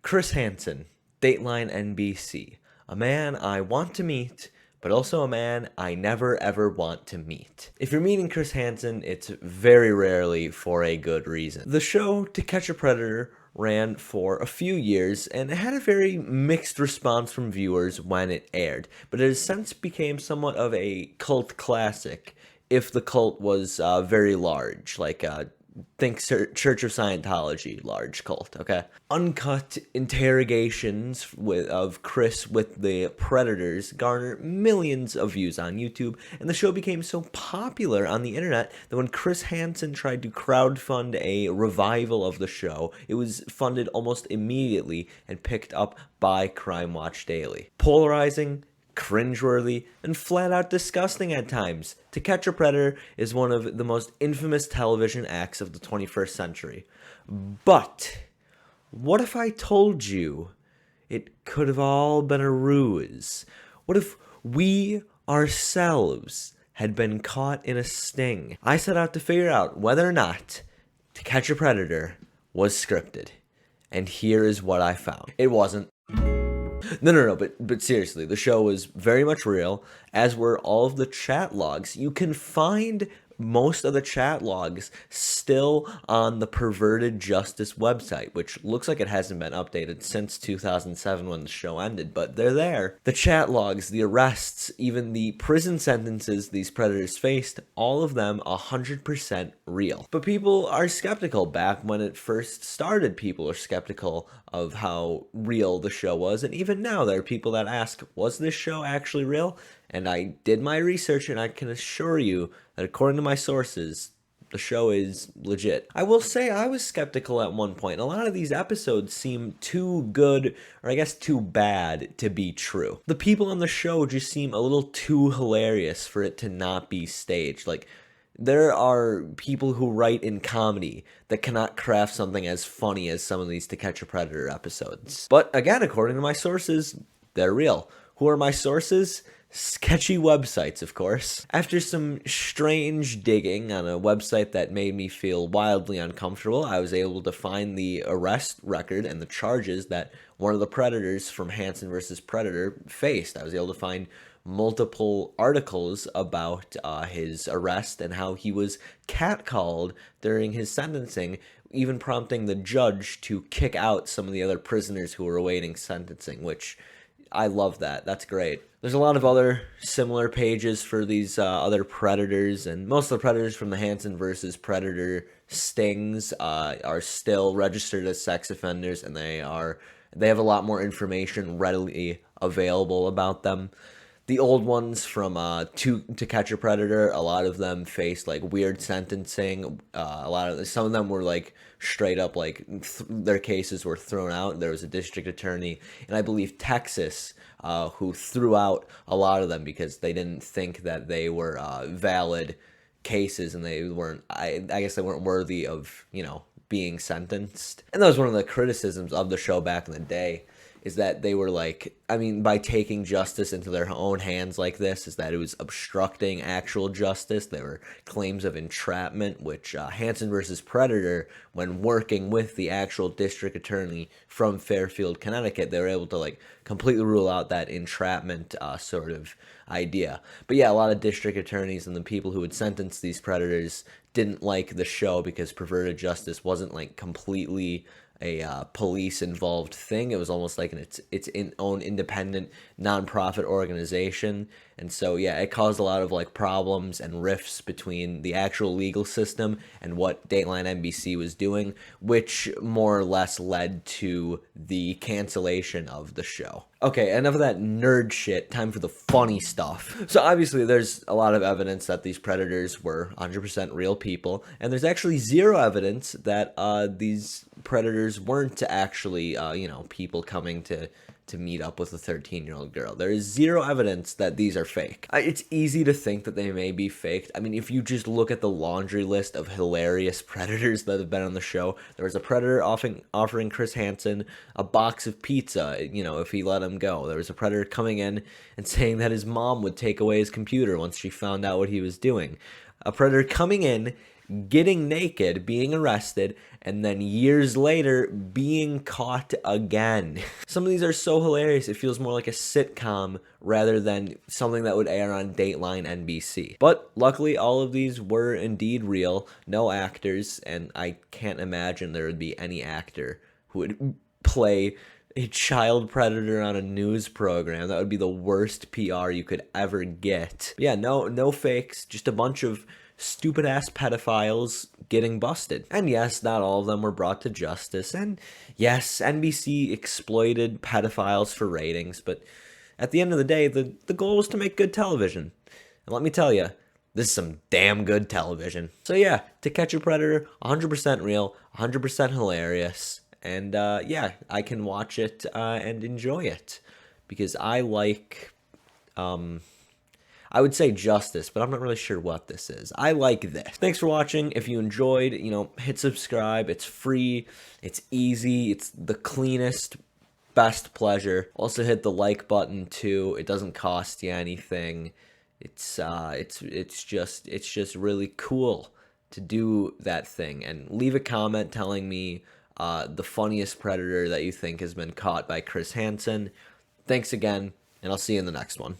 Chris Hansen, Dateline NBC. A man I want to meet, but also a man I never ever want to meet. If you're meeting Chris Hansen, it's very rarely for a good reason. The show To Catch a Predator ran for a few years and it had a very mixed response from viewers when it aired, but it has since became somewhat of a cult classic if the cult was very large, like think Church of Scientology, large cult, okay? Uncut interrogations of Chris with the Predators garner millions of views on YouTube, and the show became so popular on the internet that when Chris Hansen tried to crowdfund a revival of the show, it was funded almost immediately and picked up by Crime Watch Daily. Polarizing, cringeworthy, and flat out disgusting at times. To Catch a Predator is one of the most infamous television acts of the 21st century. But what if I told you it could have all been a ruse? What if we ourselves had been caught in a sting? I set out to figure out whether or not To Catch a Predator was scripted. And here is what I found. It wasn't. No, but seriously, the show was very much real, as were all of the chat logs. You can find most of the chat logs still on the Perverted Justice website, which looks like it hasn't been updated since 2007 when the show ended, but they're there. The chat logs, the arrests, even the prison sentences these predators faced, all of them 100% real. But people are skeptical. Back when it first started, people are skeptical of how real the show was, and even now there are people that ask, was this show actually real? And I did my research, and I can assure you that according to my sources, the show is legit. I will say I was skeptical at one point. A lot of these episodes seem too good, or I guess too bad, to be true. The people on the show just seem a little too hilarious for it to not be staged. Like, there are people who write in comedy that cannot craft something as funny as some of these To Catch a Predator episodes. But again, according to my sources, they're real. Who are my sources? Sketchy websites, of course. After some strange digging on a website that made me feel wildly uncomfortable, I was able to find the arrest record and the charges that one of the predators from Hansen vs. Predator faced. I was able to find multiple articles about his arrest and how he was catcalled during his sentencing, even prompting the judge to kick out some of the other prisoners who were awaiting sentencing, which I love that. That's great. There's a lot of other similar pages for these other predators, and most of the predators from the Hansen versus Predator stings are still registered as sex offenders, and they have a lot more information readily available about them. The old ones from To Catch a Predator, a lot of them faced like weird sentencing. Some of them were like straight up like their cases were thrown out. There was a district attorney, and I believe Texas, who threw out a lot of them because they didn't think that they were valid cases, and they weren't. I guess they weren't worthy of being sentenced. And that was one of the criticisms of the show back in the day, is that they were like, I mean, by taking justice into their own hands like this, is that it was obstructing actual justice. There were claims of entrapment, which Hansen versus Predator, when working with the actual district attorney from Fairfield, Connecticut, they were able to like completely rule out that entrapment sort of idea. But yeah, a lot of district attorneys and the people who would sentence these predators didn't like the show because Perverted Justice wasn't like completely a police involved thing. It was almost like its own independent nonprofit organization. And so yeah, it caused a lot of like problems and rifts between the actual legal system and what Dateline NBC was doing, which more or less led to the cancellation of the show. Okay, enough of that nerd shit. Time for the funny stuff. So obviously there's a lot of evidence that these predators were 100% real people, and there's actually zero evidence that these predators weren't actually, people coming to meet up with a 13-year-old girl. There is zero evidence that these are fake. It's easy to think that they may be faked. I mean, if you just look at the laundry list of hilarious predators that have been on the show, there was a predator offering Chris Hansen a box of pizza, if he let him go. There was a predator coming in and saying that his mom would take away his computer once she found out what he was doing. A predator coming in, getting naked, being arrested, and then years later being caught again. Some of these are so hilarious, it feels more like a sitcom rather than something that would air on Dateline NBC. But luckily, all of these were indeed real, no actors, and I can't imagine there would be any actor who would play a child predator on a news program. That would be the worst PR you could ever get. But yeah, no fakes, just a bunch of stupid ass pedophiles getting busted. And yes, not all of them were brought to justice. And yes, NBC exploited pedophiles for ratings, but at the end of the day, the goal was to make good television. And let me tell you, this is some damn good television. So yeah, To Catch a Predator, 100% real, 100% hilarious. And yeah, I can watch it and enjoy it because I like, I would say justice, but I'm not really sure what this is. I like this. Thanks for watching. If you enjoyed, hit subscribe. It's free. It's easy. It's the cleanest, best pleasure. Also hit the like button too. It doesn't cost you anything. It's just really cool to do that thing. And leave a comment telling me the funniest predator that you think has been caught by Chris Hansen. Thanks again, and I'll see you in the next one.